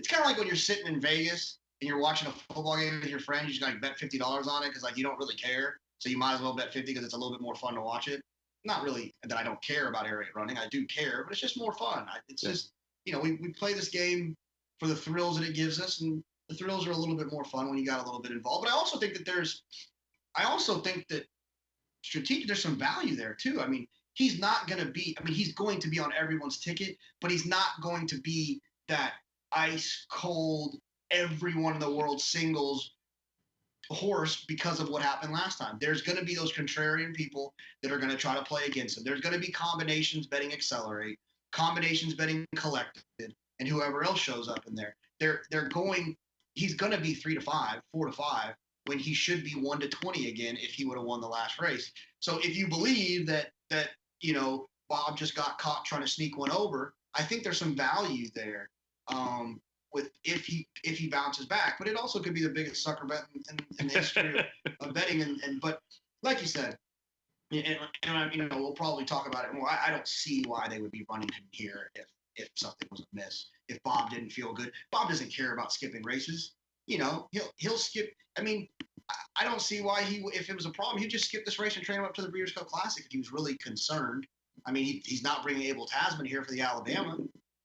kind of like when you're sitting in Vegas and you're watching a football game with your friends, you just bet $50 on it because you don't really care. So you might as well bet 50 because it's a little bit more fun to watch it. Not really that I don't care about arrogant running. I do care, but it's just more fun. Just, we play this game for the thrills that it gives us, and the thrills are a little bit more fun when you got a little bit involved. But I also think that strategic, there's some value there too. I mean, he's going to be on everyone's ticket, but he's not going to be that ice cold, everyone in the world singles horse because of what happened last time. There's going to be those contrarian people that are going to try to play against him. There's going to be combinations betting accelerate, combinations betting collected, and whoever else shows up in there. He's going to be 3 to 5, 4 to 5 when he should be 1 to 20 again if he would have won the last race. So if you believe that Bob just got caught trying to sneak one over, I think there's some value there. With if he bounces back, but it also could be the biggest sucker bet in the history of betting. But like you said, and we'll probably talk about it more. I don't see why they would be running him here if something was amiss. if Bob didn't feel good. Bob doesn't care about skipping races. He'll skip. I mean, I don't see why if it was a problem, he'd just skip this race and train him up to the Breeders' Cup Classic if he was really concerned. I mean, he's not bringing Abel Tasman here for the Alabama.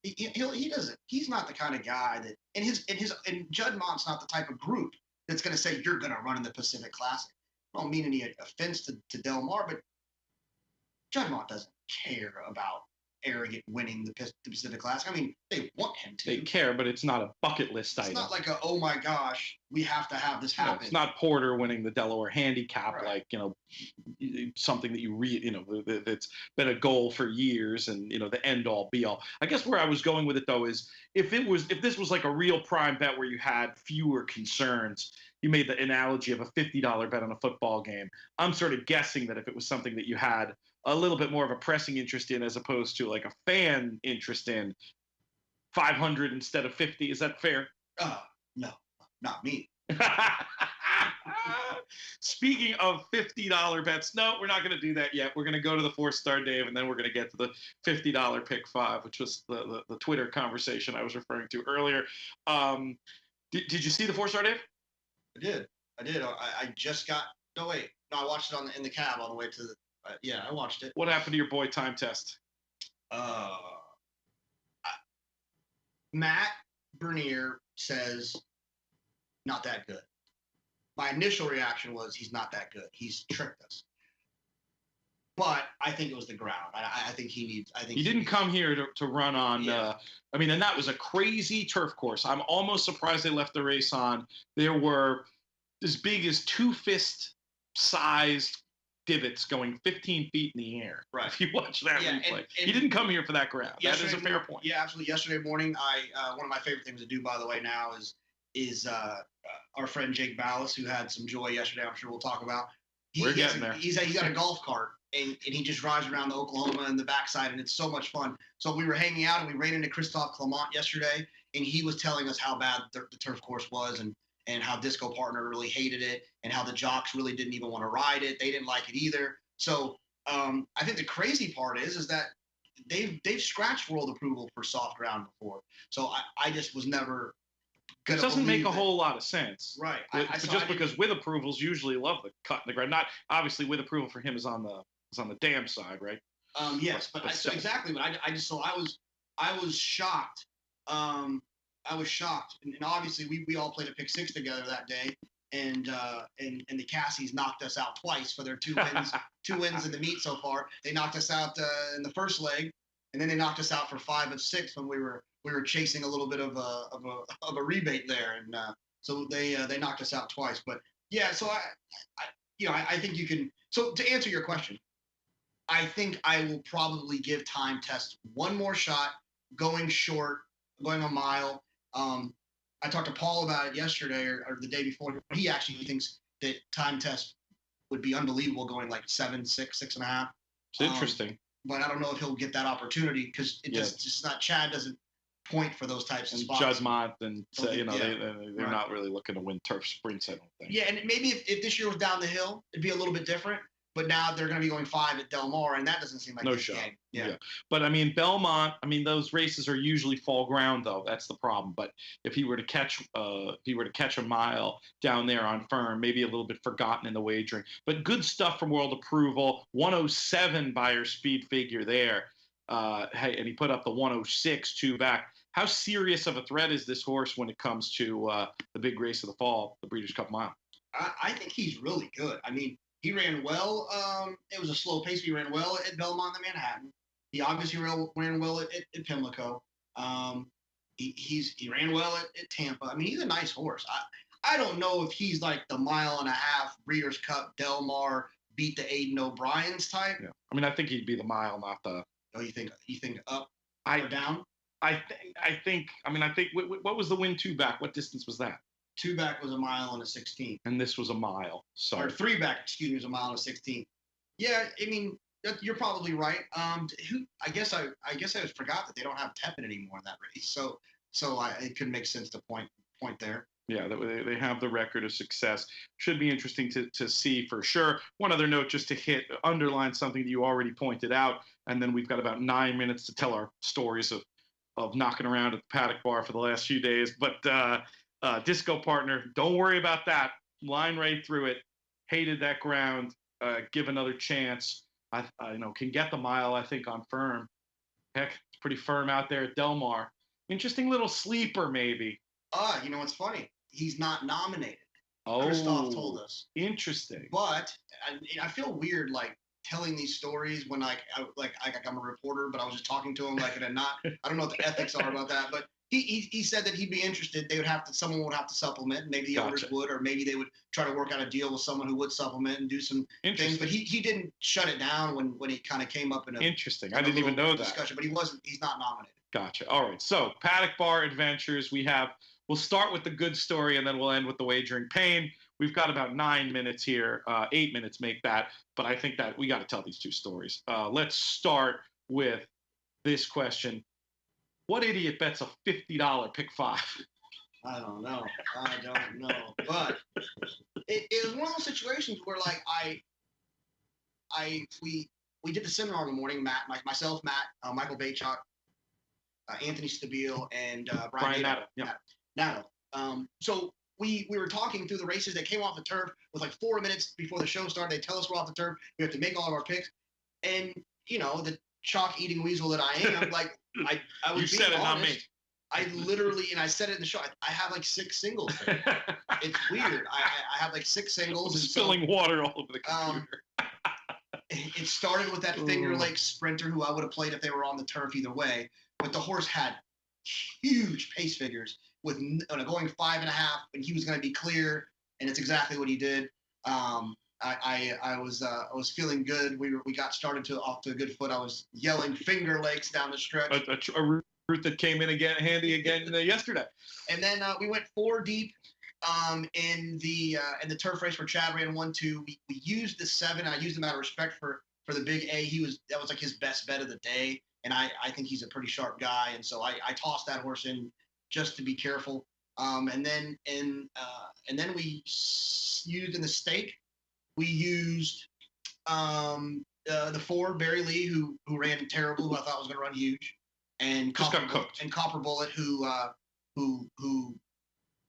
He doesn't. He's not the kind of guy that, and Judd Mont's not the type of group that's going to say you're going to run in the Pacific Classic. I don't mean any offense to Del Mar, but Judd Mont doesn't care about Arrogant winning the Pacific Classic. I mean, they want him to. They care, but it's not a bucket list item. It's not like oh my gosh, we have to have this happen. No, it's not Porter winning the Delaware Handicap, right. like, something that that's been a goal for years and, the end all be all. I guess where I was going with it though is if this was like a real prime bet where you had fewer concerns, you made the analogy of a $50 bet on a football game. I'm sort of guessing that if it was something that you had a little bit more of a pressing interest in as opposed to like a fan interest in, 500 instead of 50. Is that fair? No, not me. Speaking of $50 bets, no, we're not going to do that yet. We're going to go to the Fourstardave, and then we're going to get to the $50 pick five, which was the Twitter conversation I was referring to earlier. Did you see the Fourstardave? I did. I just got. No, wait. No, I watched it in the cab on the way to the. Yeah, I watched it. What happened to your boy Time Test? Matt Bernier says not that good. My initial reaction was he's not that good. He's tricked us. But I think it was the ground. I think he needs. He didn't come here to run on. Yeah. And that was a crazy turf course. I'm almost surprised they left the race on. There were as big as 2 fist sized divots going 15 feet in the air. Right. If you watch that replay, and he didn't come here for that ground. That is a fair point. Yeah, absolutely. Yesterday morning, one of my favorite things to do, by the way, now is our friend Jake Ballas, who had some joy yesterday. I'm sure we'll talk about. We're getting there. He's got a golf cart, and he just drives around the Oklahoma and the backside, and it's so much fun. So we were hanging out, and we ran into Christophe Clement yesterday, and he was telling us how bad the turf course was, and how Disco Partner really hated it, and how the jocks really didn't even want to ride it. They didn't like it either. So I think the crazy part is that they've scratched world approval for soft ground before. So I just was never gonna. It doesn't make a whole lot of sense, right? Because with approvals usually love the cut in the ground. Not obviously with approval for him is on the dam side, right? Yes, but exactly. But I was shocked. I was shocked, and obviously we all played a pick six together that day, and the Cassies knocked us out twice for their 2 wins, 2 wins in the meet so far. They knocked us out in the first leg, and then they knocked us out for 5 of 6 when we were chasing a little bit of a rebate there, and so they knocked us out twice. But yeah, so I think you can. So to answer your question, I think I will probably give Time Test one more shot, going short, going a mile. I talked to Paul about it yesterday or the day before. He actually thinks that Time Test would be unbelievable going like 7, 6, 6.5. It's interesting. But I don't know if he'll get that opportunity because just not. Chad doesn't point for those types of spots. Judd Mont and they're not really looking to win turf sprints, I don't think. Yeah, and maybe if this year was down the hill, it'd be a little bit different. But now they're going to be going 5 at Del Mar, and that doesn't seem like no this shot. game. Yeah. But Belmont. Those races are usually fall ground, though. That's the problem. But if he were to catch a mile down there on firm, maybe a little bit forgotten in the wagering. But good stuff from World Approval. 107 buyer speed figure there. And he put up the 106 2 back. How serious of a threat is this horse when it comes to the big race of the fall, the Breeders' Cup Mile? I think he's really good. He ran well. It was a slow pace. He ran well at Belmont and Manhattan. He obviously ran well at Pimlico. He ran well at Tampa. He's a nice horse. I don't know if he's like the 1.5 mile Breeders' Cup Del Mar beat the Aiden O'Brien's type. Yeah. I think he'd be the mile, not the. Oh, you think up or down? I think. What was the win 2 back? What distance was that? 2 back was 1 mile and a 16. And this was a mile. Sorry. Or 3 back, was 1 mile and a 16. Yeah, you're probably right. I guess I forgot that they don't have Tepin anymore in that race. So it could make sense to point there. Yeah, they have the record of success. Should be interesting to see for sure. One other note, just to underline something that you already pointed out, and then we've got about 9 minutes to tell our stories of knocking around at the paddock bar for the last few days. But disco partner, don't worry about that. Line right through it. Hated that ground. Give another chance. I can get the mile, I think, on firm. Heck, it's pretty firm out there at Del Mar. Interesting little sleeper, maybe. You know what's funny? He's not nominated. Oh, Christoph told us. Interesting. But I feel weird, like, telling these stories when I'm a reporter, but I was just talking to him like in a not. I don't know what the ethics are about that, but he said that he'd be interested. Someone would have to supplement. Maybe the owners would, or maybe they would try to work out a deal with someone who would supplement and do some things. But he didn't shut it down when he kind of came up in a interesting. I didn't even know discussion, but he's not nominated. Gotcha. All right. So paddock bar adventures. We'll start with the good story and then we'll end with the wagering pain. We've got about 9 minutes here. 8 minutes make that, but I think that we got to tell these two stories. Let's start with this question. What idiot bets a $50 pick five? I don't know. But it was one of those situations where, like, we did the seminar in the morning. Myself, Matt, Michael Baychuk, Anthony Stabile, and Brian Nato. Yeah. Nato. So we were talking through the races. They came off the turf with like 4 minutes before the show started. They tell us we're off the turf. We have to make all of our picks. And, the chalk-eating weasel that I am, like, I was you being said it, honest. not me. I literally, and I said it in the show, I have like 6 singles there. It's weird. I have like 6 singles. Spilling water all over the computer. It started with that Finger Lakes sprinter who I would have played if they were on the turf either way. But the horse had huge pace figures with going 5.5, and he was going to be clear, and it's exactly what he did. I was feeling good. We got started off to a good foot. I was yelling Finger Lakes down the stretch. A route that came in handy again yesterday. And then we went 4 deep in the turf race where Chad ran 1-2. We used the 7. I used him out of respect for the big A. That was like his best bet of the day, and I think he's a pretty sharp guy, and so I tossed that horse in just to be careful. And then we used in the stake. We used the 4 Barry Lee who ran terrible, who I thought was going to run huge, and Copper Bullet who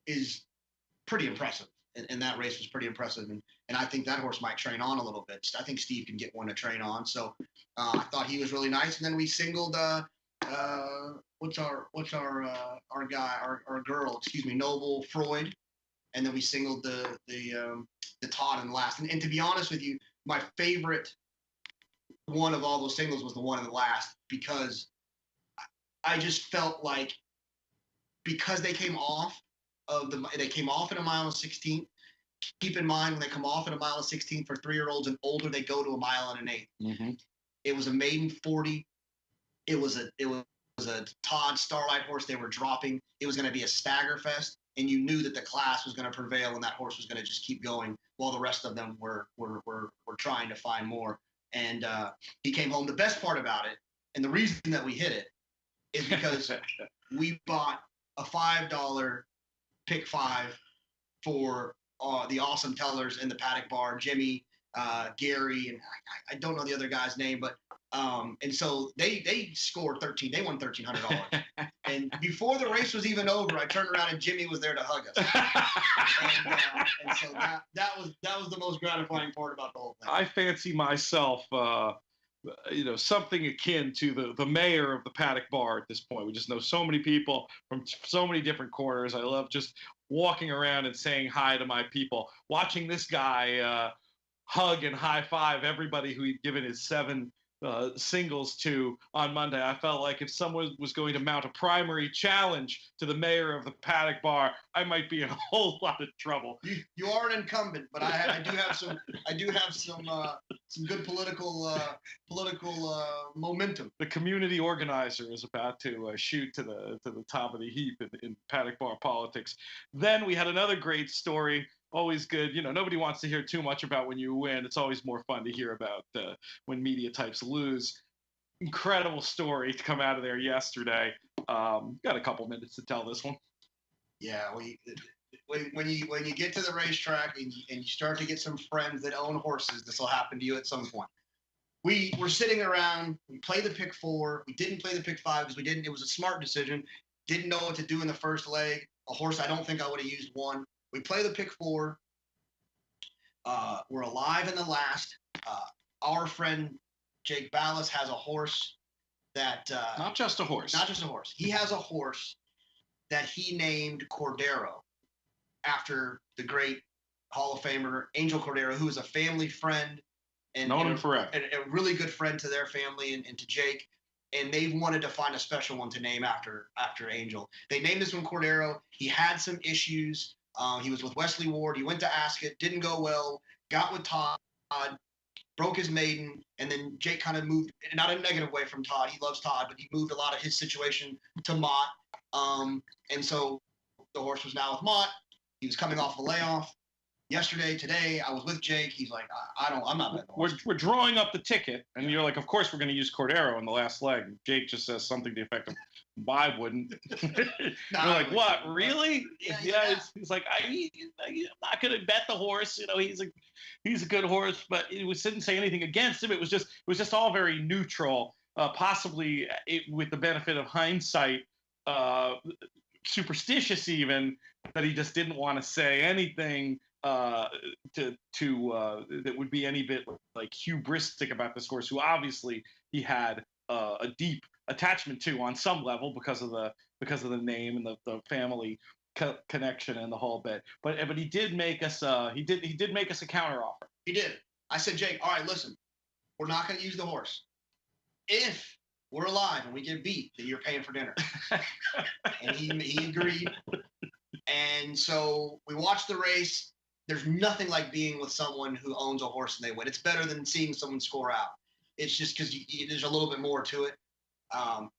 is pretty impressive. And that race was pretty impressive, and I think that horse might train on a little bit. I think Steve can get one to train on. So I thought he was really nice. And then we singled what's our guy, our girl, Noble Freud, and then we singled the Todd in the last. And to be honest with you, my favorite one of all those singles was the one in the last, because I just felt like, because they came off in a mile and 16. Keep in mind, when they come off in a mile and 16 for 3-year-olds and older, they go to a mile and an 1/8. Mm-hmm. It was a maiden 40. It was a Todd Starlight horse they were dropping. It was going to be a stagger fest, and you knew that the class was going to prevail and that horse was going to just keep going while the rest of them were trying to find more. And he came home. The best part about it, and the reason that we hit it, is because we bought a $5 pick 5 for the awesome tellers in the paddock bar, Jimmy, Gary, and I don't know the other guy's name, but and so they scored 13. They won $1,300. And before the race was even over, I turned around and Jimmy was there to hug us. And so that was the most gratifying part about the whole thing. I fancy myself, something akin to the mayor of the paddock bar at this point. We just know so many people from so many different corners. I love just walking around and saying hi to my people. Watching this guy hug and high five everybody who he'd given his 7 singles to on Monday. I felt like if someone was going to mount a primary challenge to the mayor of the paddock bar, I might be in a whole lot of trouble. You are an incumbent, but I do have some good political momentum. The community organizer is about to shoot to the top of the heap in paddock bar politics. Then we had another great story. Always good. Nobody wants to hear too much about when you win. It's always more fun to hear about when media types lose. Incredible story to come out of there yesterday. Got a couple minutes to tell this one. Yeah, when you get to the racetrack and you start to get some friends that own horses, this will happen to you at some point. we were sitting around. We played the pick 4. We didn't play the pick 5 because we didn't. It was a smart decision. Didn't know what to do in the first leg. A horse I don't think I would have used won. We play the pick 4. We're alive in the last. Our friend Jake Ballas has a horse that not just a horse. Not just a horse. He has a horse that he named Cordero after the great Hall of Famer Angel Cordero, who is a family friend and known him forever. And a really good friend to their family and to Jake. And they wanted to find a special one to name after Angel. They named this one Cordero. He had some issues. He was with Wesley Ward. He went to Ascot, didn't go well. Got with Todd, broke his maiden, and then Jake kind of moved, not in a negative way from Todd. He loves Todd, but he moved a lot of his situation to Mott. And so the horse was now with Mott. He was coming off a layoff. Yesterday, today, I was with Jake. He's like, I'm not betting the horse. We're drawing up the ticket, and you're like, of course we're going to use Cordero in the last leg. Jake just says something to the effect of, I wouldn't. You're like, what? Really? Yeah. He's like, I'm not going to bet the horse. You know, he's a good horse, but it didn't say anything against him. It was just all very neutral. Possibly with the benefit of hindsight, superstitious even, that he just didn't want to say anything that would be any bit like hubristic about this horse, who obviously he had a deep attachment to on some level because of the name and the family connection and the whole bit. But he did make us he did make us a counter offer. He did. I said, Jake, all right, listen, we're not going to use the horse. If we're alive and we get beat, then you're paying for dinner. And he agreed. And so we watched the race. There's nothing like being with someone who owns a horse and they win. It's better than seeing someone score out. It's just because there's a little bit more to it.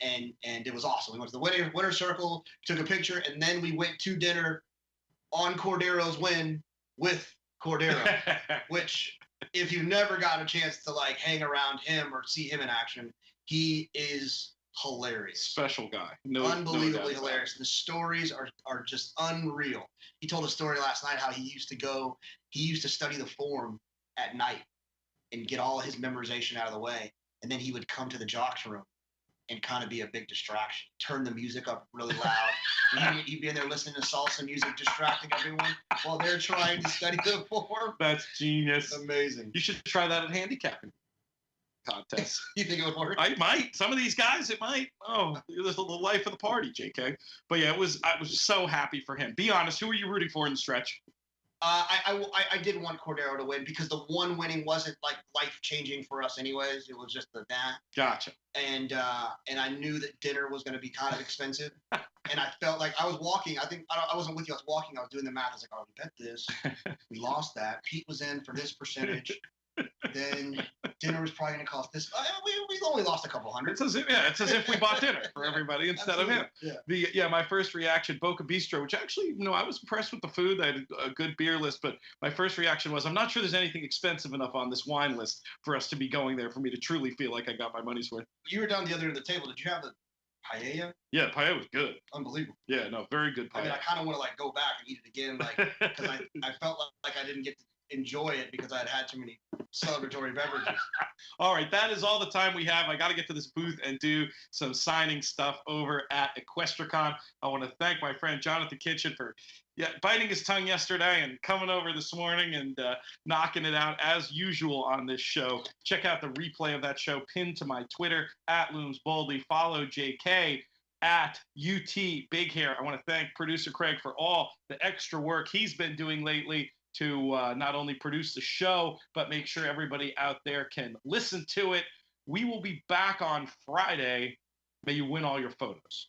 And it was awesome. We went to the winner circle, took a picture, and then we went to dinner on Cordero's win with Cordero, which if you've never got a chance to like hang around him or see him in action, he is hilarious. Special guy. Unbelievably hilarious. The stories are just unreal. He told a story last night how he used to study the form at night and get all his memorization out of the way. And then he would come to the jocks room and kind of be a big distraction. Turn the music up really loud. He'd be in there listening to salsa music, distracting everyone while they're trying to study the form. That's genius. Amazing. You should try that at handicapping contests. You think it would work? I might. Some of these guys, it might. Oh, it was the life of the party, JK. But yeah, I was so happy for him. Be honest, who are you rooting for in the stretch? I did want Cordero to win because the one winning wasn't like life changing for us anyways. It was just the nah. Gotcha. And I knew that dinner was going to be kind of expensive, and I felt like I was walking. I wasn't with you. I was walking. I was doing the math. I was like, oh, we bet this. We lost that. Pete was in for this percentage. Then dinner was probably going to cost this. We only lost a couple hundred. It's as if we bought dinner for everybody instead of him. Yeah. My first reaction, Boca Bistro, which actually, I was impressed with the food. They had a good beer list, but my first reaction was, I'm not sure there's anything expensive enough on this wine list for us to be going there for me to truly feel like I got my money's worth. You were down the other end of the table. Did you have the paella? Yeah, paella was good. Unbelievable. Yeah, no, very good paella. I mean, I kind of want to like go back and eat it again, like because I felt like I didn't get to enjoy it because I had too many celebratory beverages. All right, that is all the time we have. I got to get to this booth and do some signing stuff over at Equestricon. I want to thank my friend Jonathan Kitchen for biting his tongue yesterday and coming over this morning and knocking it out as usual on this show. Check out the replay of that show pinned to my Twitter at Looms Boldly. Follow JK at UT Big Hair. I want to thank producer Craig for all the extra work he's been doing lately to not only produce the show, but make sure everybody out there can listen to it. We will be back on Friday. May you win all your photos.